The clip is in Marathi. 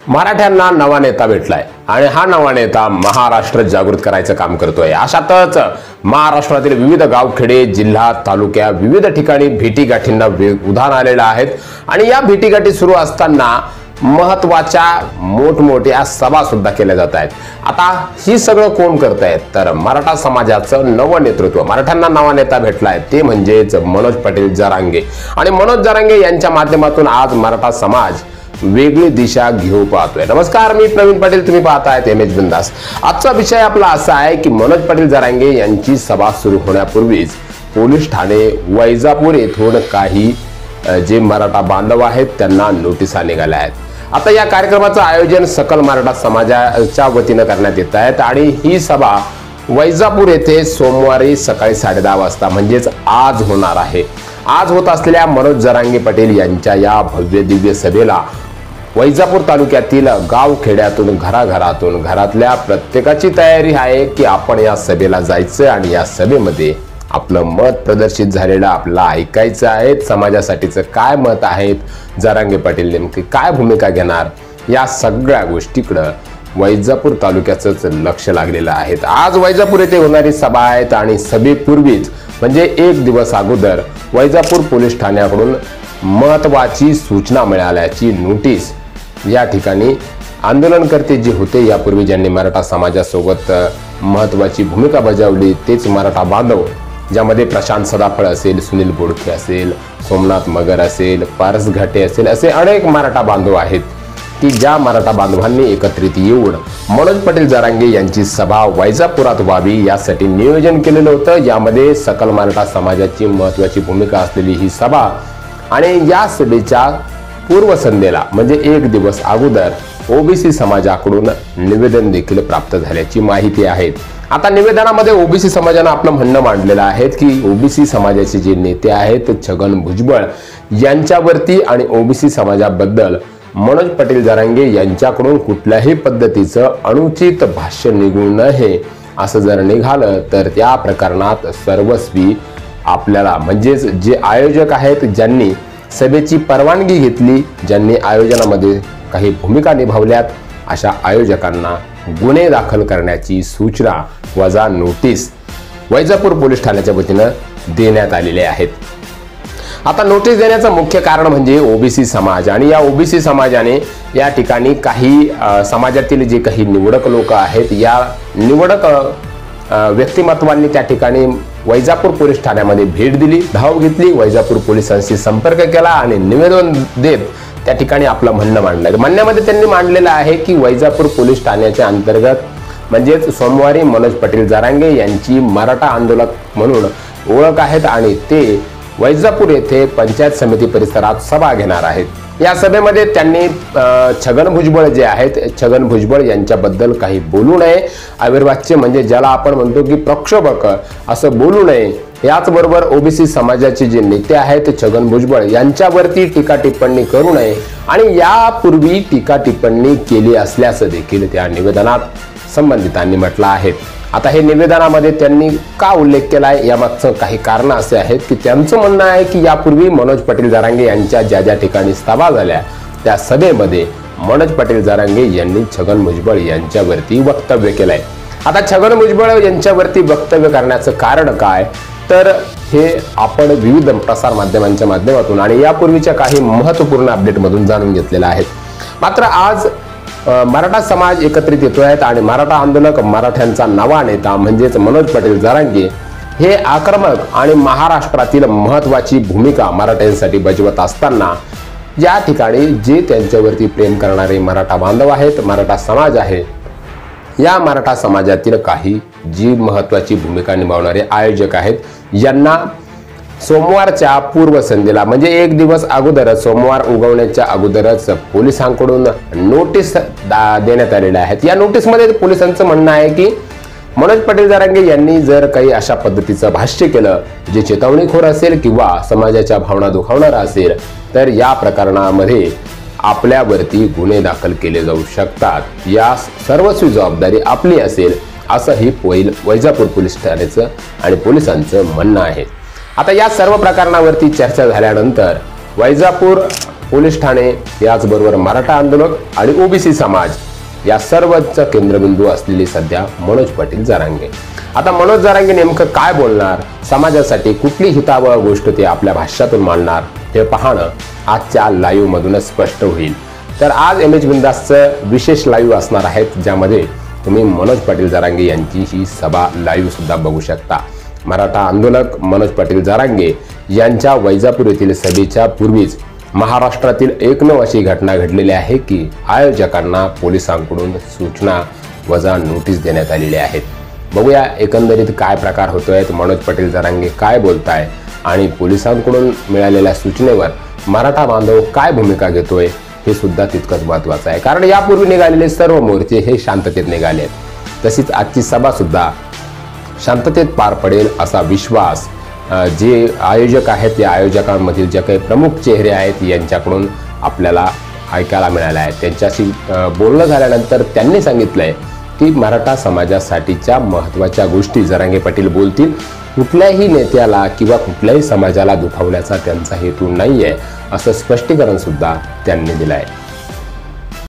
मराठ्यांना नवा नेता भेटलाय आणि हा नवा नेता महाराष्ट्र जागृत करायचं काम करतोय। अशातच महाराष्ट्रातील विविध गावखेडे, जिल्हा, तालुक्या विविध ठिकाणी भेटीगाठींना उधाण आलेला आहेत आणि या भेटीगाठी सुरू असताना महत्त्वाच्या मोठमोठ्या सभा सुद्धा केल्या जात आहेत। आता ही सगळं कोण करतायत तर मराठा समाजाचं नवं नेतृत्व, मराठ्यांना नवा नेता भेटलाय ते म्हणजेच मनोज पाटील जरांगे। आणि मनोज जरांगे यांच्या माध्यमातून आज मराठा समाज वेगळी दिशा घेऊ पाहतोय। नमस्कार, मी प्रवीण पाटील, तुम्ही पाहतायत एमएच बिंदास। आजचा विषय आपला असा आहे की मनोज पाटील जरांगे यांची सभा सुरू होण्यापूर्वीच पोलीस ठाणे वैजापूर येथून काही जे मराठा बांधव आहेत त्यांना नोटिसा निघाल्या आहेत। आता या कार्यक्रमाचं आयोजन सकल मराठा समाजाच्या वतीने करण्यात येत आहे आणि ही सभा वैजापूर येथे सोमवारी सकाळी 10:30 वाजता म्हणजेच आज होणार आहे। आज होत असलेल्या मनोज जरांगे पाटील यांच्या या भव्य दिव्य सभेला वैजापूर तालुक्यातील गाव खेड्यातून घराघरातून घरातल्या प्रत्येकाची तयारी आहे की आपण या सभेला जायचं आणि या सभेमध्ये आपलं मत प्रदर्शित झालेलं आपल्याला ऐकायचं आहे। समाजासाठीचं काय मत आहे, जरांगे पाटील नेमकी काय भूमिका घेणार, या सगळ्या गोष्टीकडे वैजापूर तालुक्याचंच लक्ष लागलेलं आहे। आज वैजापूर येथे होणारी सभा आहे आणि सभेपूर्वीच म्हणजे एक दिवस अगोदर वैजापूर पोलीस ठाण्याकडून महत्त्वाची सूचना मिळाल्याची नोटीस या ठिकाणी आंदोलनकर्ते जे होते, यापूर्वी ज्यांनी मराठा समाजासोबत महत्त्वाची भूमिका बजावली तेच मराठा बांधव, ज्यामध्ये प्रशांत सदाफळ असेल, सुनील बोडखे असेल, सोमनाथ मगर असेल, पारस घाटे असेल, असे अनेक मराठा बांधव आहेत की ज्या मराठा बांधवांनी एकत्रित येऊन मनोज पाटील जरांगे यांची सभा वैजापुरात व्हावी यासाठी नियोजन केलेलं होतं। यामध्ये सकल मराठा समाजाची महत्त्वाची भूमिका असलेली ही सभा आणि या सभेच्या पूर्वसंध्येला म्हणजे एक दिवस अगोदर ओबीसी समाजाकडून निवेदन देखील प्राप्त झाल्याची माहिती आहे। आता निवेदनामध्ये ओबीसी समाजाने आपलं म्हणणं मांडलेलं आहे की ओबीसी समाजाचे जे नेते आहेत छगन भुजबळ यांच्यावरती आणि ओबीसी समाजाबद्दल मनोज पाटील जरांगे यांच्याकडून कुठल्याही पद्धतीचं अनुचित भाष्य निघू नये, असं जर निघालं तर त्या प्रकरणात सर्वस्वी आपल्याला म्हणजेच जे आयोजक आहेत, ज्यांनी सभेची परवानगी घेतली, ज्यांनी आयोजनामध्ये काही भूमिका निभावल्यात, अशा आयोजकांना गुन्हे दाखल करण्याची सूचना वजा नोटीस वैजापूर पोलीस ठाण्याच्या वतीने देण्यात आलेले आहेत। आता नोटीस देण्याचं मुख्य कारण म्हणजे ओबीसी समाज आणि या ओबीसी समाजाने या ठिकाणी काही समाजातील जे काही निवडक लोक आहेत, या निवडक व्यक्तिमत्वांनी त्या ठिकाणी वैजापूर पोलीस ठाण्यामध्ये भेट दिली, धाव घेतली, वैजापूर पोलिसांशी संपर्क केला आणि निवेदन देत त्या ठिकाणी आपलं म्हणणं मांडलं। म्हणण्यामध्ये त्यांनी मांडलेलं आहे की वैजापूर पोलीस ठाण्याच्या अंतर्गत म्हणजेच सोमवारी मनोज पाटील जरांगे यांची मराठा आंदोलक म्हणून ओळख आहेत आणि ते वैजापूर येथे पंचायत समिती परिसरात सभा घेणार आहेत। या सभेमध्ये त्यांनी छगन भुजबळ जे आहेत, छगन भुजबळ यांच्याबद्दल काही बोलू नये, आविर्वाच्य म्हणजे ज्याला आपण म्हणतो की प्रक्षोभक असं बोलू नये। याचबरोबर ओबीसी समाजाचे जे नेते आहेत छगन भुजबळ यांच्यावरती टीका टिप्पणी करू नये आणि यापूर्वी टीका टिप्पणी केली असल्याचं देखील त्या निवेदनात संबंधितांनी म्हटलं आहे। आता हे निवेदनामध्ये त्यांनी का उल्लेख केलाय यामागचं काही कारण असे आहेत की त्यांचं म्हणणं आहे की यापूर्वी मनोज पाटील जरांगे यांच्या ज्या ज्या ठिकाणी सभा झाल्या त्या सभेमध्ये मनोज पाटील जरांगे यांनी छगन भुजबळ यांच्यावरती वक्तव्य केलंय। आता छगन भुजबळ यांच्यावरती वक्तव्य करण्याचं कारण काय तर हे आपण विविध प्रसार माध्यमांच्या माध्यमातून आणि यापूर्वीच्या काही महत्त्वपूर्ण अपडेटमधून जाणून घेतलेलं आहे। मात्र आज मराठा समाज एकत्रित येतोय आणि मराठा आंदोलक, मराठ्यांचा नवा नेता म्हणजेच मनोज पाटील जरांगे हे आक्रमक आणि महाराष्ट्रातील महत्त्वाची भूमिका मराठ्यांसाठी बजावत असताना या ठिकाणी जे त्यांच्यावरती प्रेम करणारे मराठा बांधव आहेत, मराठा समाज आहे, या मराठा समाजातील काही जी महत्त्वाची भूमिका निभावणारे आयोजक आहेत, यांना सोमवारच्या पूर्वसंध्येला म्हणजे एक दिवस अगोदरच, सोमवार उगवण्याच्या अगोदरच पोलिसांकडून नोटीस देण्यात आलेल्या आहेत। या नोटीसमध्ये पोलिसांचं म्हणणं आहे की मनोज पाटील जरांगे यांनी जर काही अशा पद्धतीचं भाष्य केलं जे चेतावणीखोर असेल किंवा समाजाच्या भावना दुखावणारा असेल तर या प्रकरणामध्ये आपल्यावरती गुन्हे दाखल केले जाऊ शकतात। या सर्वस्वी जबाबदारी आपली असेल, असंही वैजापूर पोलीस ठाण्याचं आणि पोलिसांचं म्हणणं आहे। आता या सर्व प्रकरणावरती चर्चा झाल्यानंतर वैजापूर पोलीस ठाणे, याचबरोबर मराठा आंदोलक आणि ओबीसी समाज या सर्वच केंद्रबिंदू असलेली सध्या मनोज पाटील जरांगे. आता मनोज जरांगे नेमकं काय बोलणार, समाजासाठी कुठली हितावह गोष्ट ते आपल्या भाष्यातून मांडणार, हे पाहणं आजच्या लाईव्ह मधूनच स्पष्ट होईल. तर आज एम एच बिंदासचं विशेष लाईव्ह असणार आहेत, ज्यामध्ये तुम्ही मनोज पाटील जरांगे यांची ही सभा लाईव्ह सुद्धा बघू शकता. मराठा आंदोलक मनोज पाटील जरांगे यांच्या वैजापूर येथील सभेच्या पूर्वीच महाराष्ट्रातील एकमेव अशी घटना घडलेली आहे की आयोजकांना पोलिसांकडून सूचना वजा नोटीस देण्यात आलेली आहेत. बघूया एकंदरीत काय प्रकार होतोय, मनोज पाटील जरांगे काय बोलताय आणि पोलिसांकडून मिळालेल्या सूचनेवर मराठा बांधव काय भूमिका घेतोय, हे सुद्धा तितकंच महत्त्वाचं आहे. कारण यापूर्वी निघालेले सर्व मोर्चे हे शांततेत निघाले, तशीच आजची सभा सुद्धा शांततेत पार पडेल असा विश्वास जे आयोजक आहेत, त्या आयोजकांमधील जे काही प्रमुख चेहरे आहेत यांच्याकडून आपल्याला ऐकायला मिळालं आहे. त्यांच्याशी बोलणं झाल्यानंतर त्यांनी सांगितलंय की मराठा समाजासाठीच्या महत्त्वाच्या गोष्टी जरांगे पाटील बोलतील. कुठल्याही नेत्याला किंवा कुठल्याही समाजाला दुखावण्याचा त्यांचा हेतू नाहीये, असं स्पष्टीकरण सुद्धा त्यांनी दिलं आहे.